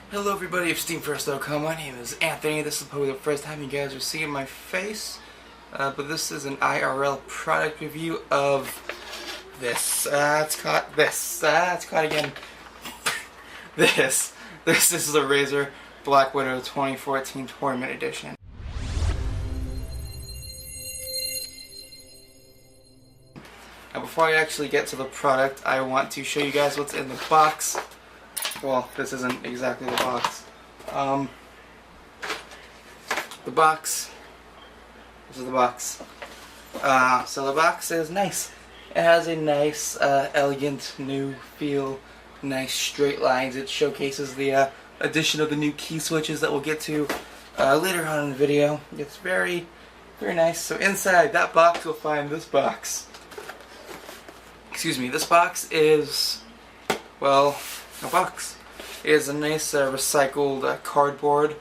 Hello everybody of SteamFirst.com. My name is Anthony. This is probably the first time you guys are seeing my face, but this is an IRL product review of this. It's caught again. This is the Razer Black Widow 2014 Tournament Edition. Now before I actually get to the product, I want to show you guys what's in the box. Well, this isn't exactly the box. The box. This is the box. So the box is nice. It has a nice, elegant, new feel, nice straight lines. It showcases the addition of the new key switches that we'll get to later on in the video. It's very, very nice. So inside that box, you'll find this box. Excuse me. This box is, well, a box. It is a nice recycled cardboard,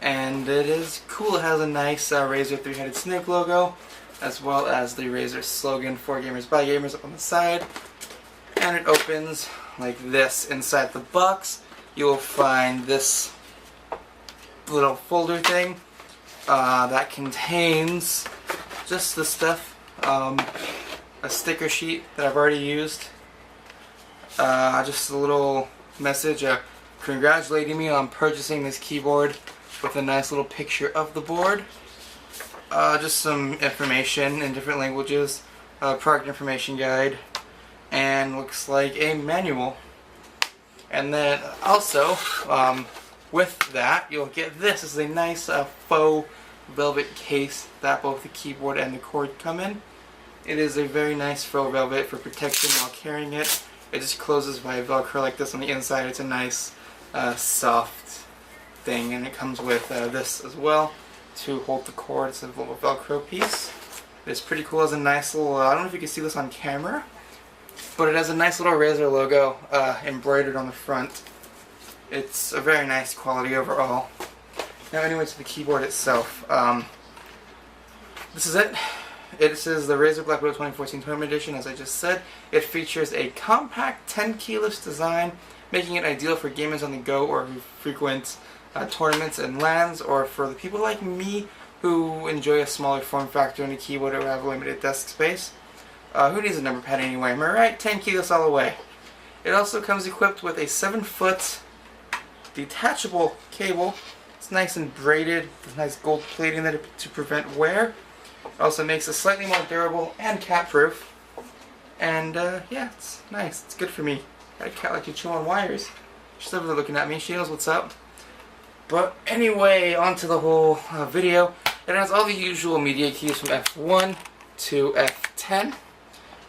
and it is cool. It has a nice Razer three-headed snake logo, as well as the Razer slogan, "For Gamers by Gamers," up on the side. And it opens like this. Inside the box, you will find this little folder thing that contains just the stuff, a sticker sheet that I've already used. Just a little message congratulating me on purchasing this keyboard with a nice little picture of the board. Just some information in different languages, product information guide, and looks like a manual. And then also, with that, you'll get this. This is a nice faux velvet case that both the keyboard and the cord come in. It is a very nice faux velvet for protection while carrying it. It just closes by Velcro like this on the inside. It's a nice, soft thing, and it comes with this as well to hold the cord. It's a little Velcro piece. It's pretty cool. It has a nice little, I don't know if you can see this on camera, but it has a nice little Razer logo embroidered on the front. It's a very nice quality overall. Now anyway, to the keyboard itself. This is it. It is the Razer Black Widow 2014 Tournament Edition, as I just said. It features a compact 10 keyless design, making it ideal for gamers on the go or who frequent tournaments and LANs, or for the people like me who enjoy a smaller form factor and a keyboard or have limited desk space. Who needs a number pad anyway? Am I right? 10 keyless all the way. It also comes equipped with a 7-foot detachable cable. It's nice and braided. There's nice gold plating there to prevent wear. It also makes it slightly more durable and cat-proof. And yeah, it's nice. It's good for me. Got a cat like to chew on wires. She's over there looking at me. She knows what's up. But anyway, on to the whole video. It has all the usual media keys from F1 to F10.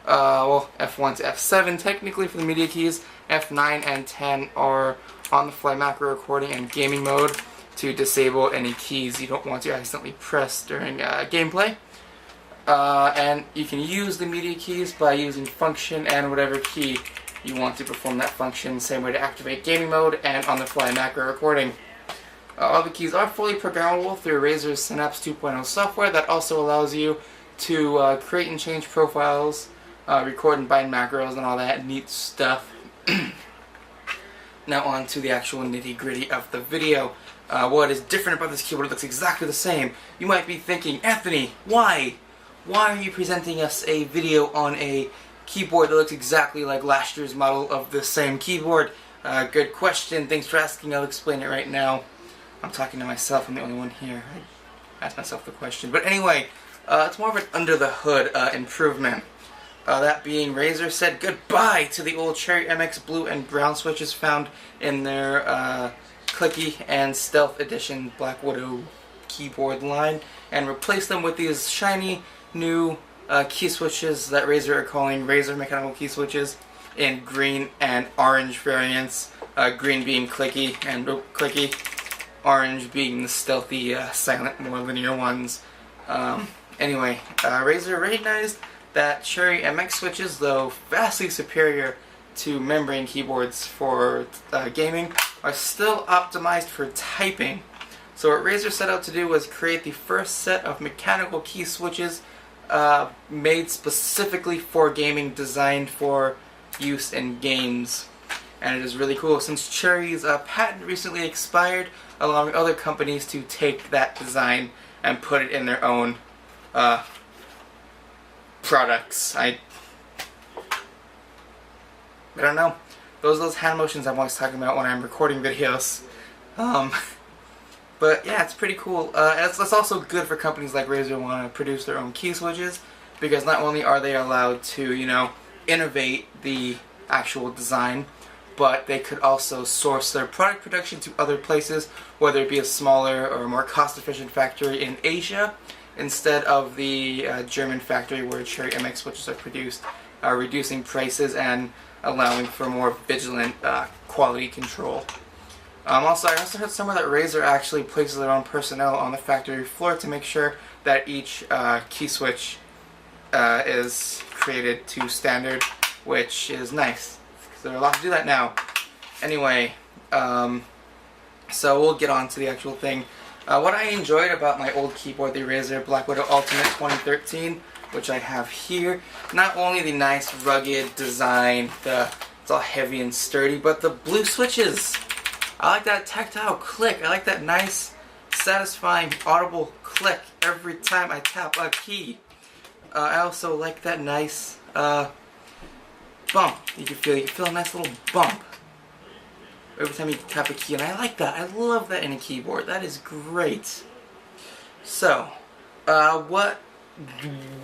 Well, F1 to F7 technically for the media keys. F9 and 10 are on-the-fly macro recording and gaming mode to disable any keys you don't want to accidentally press during gameplay. And you can use the media keys by using function and whatever key you want to perform that function. Same way to activate gaming mode and on-the-fly macro recording. All the keys are fully programmable through Razer's Synapse 2.0 software that also allows you to create and change profiles, record and bind macros, and all that neat stuff. Now on to the actual nitty-gritty of the video. What is different about this keyboard? It looks exactly the same. You might be thinking, Anthony, why? Why are you presenting us a video on a keyboard that looks exactly like last year's model of the same keyboard? Good question. Thanks for asking. I'll explain it right now. I'm talking to myself. I'm the only one here. I asked myself the question. But anyway, it's more of an under-the-hood improvement. That being, Razer said goodbye to the old Cherry MX blue and brown switches found in their Clicky and Stealth Edition Black Widow keyboard line, and replaced them with these shiny new key switches that Razer are calling Razer mechanical key switches in green and orange variants. Green being clicky and clicky, orange being the stealthy, silent, more linear ones. Anyway, Razer recognized that Cherry MX switches, though vastly superior to membrane keyboards for gaming, are still optimized for typing. So what Razer set out to do was create the first set of mechanical key switches made specifically for gaming, designed for use in games. and it is really cool since Cherry's patent recently expired, allowing other companies to take that design and put it in their own products. I don't know. Those are those hand motions I'm always talking about when I'm recording videos. But yeah, it's pretty cool. It's also good for companies like Razer who want to produce their own key switches, because not only are they allowed to, you know, innovate the actual design, but they could also source their product production to other places, whether it be a smaller or more cost-efficient factory in Asia, instead of the German factory where Cherry MX switches are produced, reducing prices and allowing for more vigilant quality control. I also heard somewhere that Razer actually places their own personnel on the factory floor to make sure that each key switch is created to standard, which is nice, because they're allowed to do that now. Anyway, so we'll get on to the actual thing. What I enjoyed about my old keyboard, the Razer Black Widow Ultimate 2013, which I have here, not only the nice rugged design, it's all heavy and sturdy, but the blue switches. I like that tactile click. I like that nice, satisfying, audible click every time I tap a key. I also like that nice bump. You can feel a nice little bump every time you tap a key, and I like that. I love that in a keyboard. That is great. So, what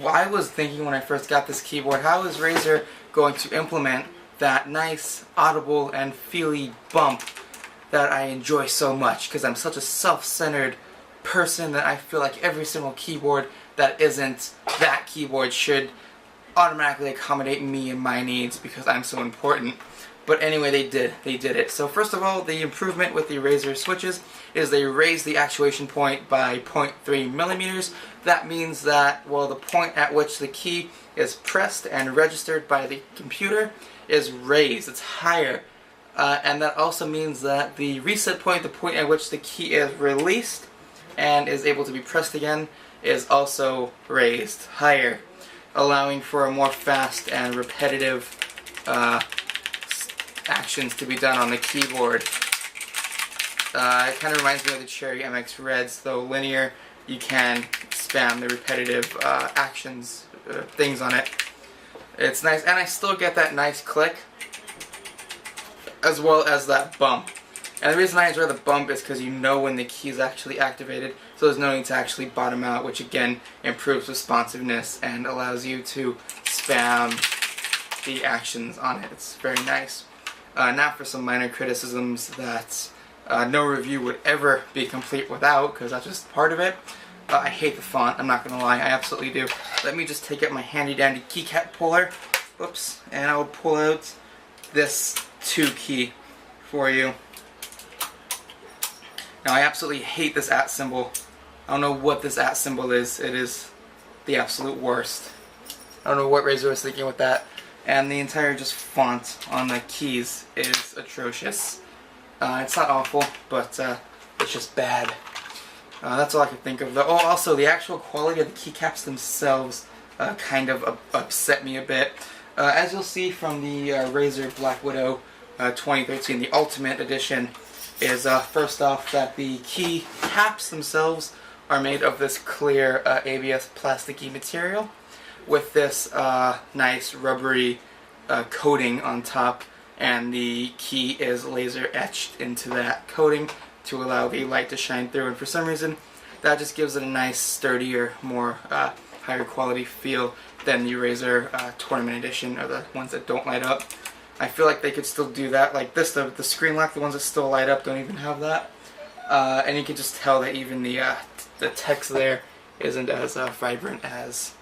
I was thinking when I first got this keyboard, how is Razer going to implement that nice, audible, and feely bump that I enjoy so much? Because I'm such a self-centered person that I feel like every single keyboard that isn't that keyboard should automatically accommodate me and my needs, because I'm so important. But anyway, they did it. So first of all, the improvement with the Razer switches is they raised the actuation point by 0.3 millimeters. That means that, well, the point at which the key is pressed and registered by the computer is raised. It's higher. And that also means that the reset point, the point at which the key is released and is able to be pressed again, is also raised higher, allowing for a more fast and repetitive actions to be done on the keyboard. It kind of reminds me of the Cherry MX Reds, though linear. You can spam the repetitive actions, things on it. It's nice, and I still get that nice click, as well as that bump. And the reason I enjoy the bump is because you know when the key is actually activated, so there's no need to actually bottom out, which again improves responsiveness and allows you to spam the actions on it. It's very nice. Now for some minor criticisms that no review would ever be complete without, because that's just part of it. I hate the font, I'm not going to lie, I absolutely do. Let me just take out my handy dandy keycap puller, whoops, and I will pull out this 2 key for you. Now I absolutely hate this @ symbol. I don't know what this @ symbol is. It is the absolute worst. I don't know what Razer was thinking with that. And the entire just font on the keys is atrocious. It's not awful, but it's just bad. That's all I can think of though. Oh, also the actual quality of the keycaps themselves kind of upset me a bit. As you'll see from the Razer Black Widow 2013, the Ultimate Edition, is first off that the key caps themselves are made of this clear ABS plasticky material with this nice rubbery coating on top, and the key is laser etched into that coating to allow the light to shine through, and for some reason that just gives it a nice sturdier, more higher quality feel than the Razer Tournament Edition, or the ones that don't light up. I feel like they could still do that like this. The screen lock, the ones that still light up, don't even have that. And you can just tell that even the text there isn't as vibrant as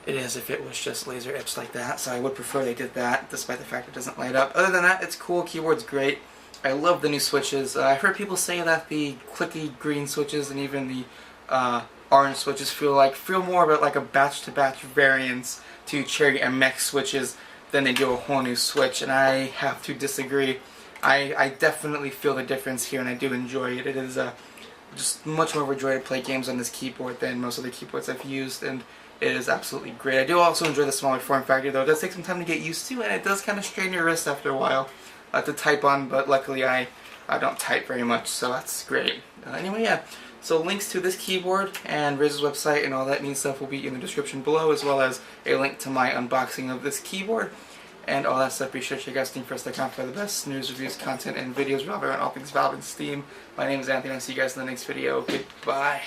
it is if it was just laser etched like that. So I would prefer they did that, despite the fact it doesn't light up. Other than that, it's cool. Keyboard's great. I love the new switches. I've heard people say that the clicky green switches and even the orange switches feel more about like a batch-to-batch variance to Cherry MX switches than they do a whole new switch, and I have to disagree. I definitely feel the difference here, and I do enjoy it. It is just much more of a joy to play games on this keyboard than most of the keyboards I've used, and it is absolutely great. I do also enjoy the smaller form factor, though. It does take some time to get used to, and it does kind of strain your wrist after a while. to type on, but luckily I don't type very much, so that's great. Anyway, yeah, so links to this keyboard and Razer's website and all that neat stuff will be in the description below, as well as a link to my unboxing of this keyboard and all that stuff. Be sure to check out SteamFirst.com for the best news, reviews, content, and videos revolving around all things Valve and Steam. My name is Anthony, I'll see you guys in the next video. Goodbye.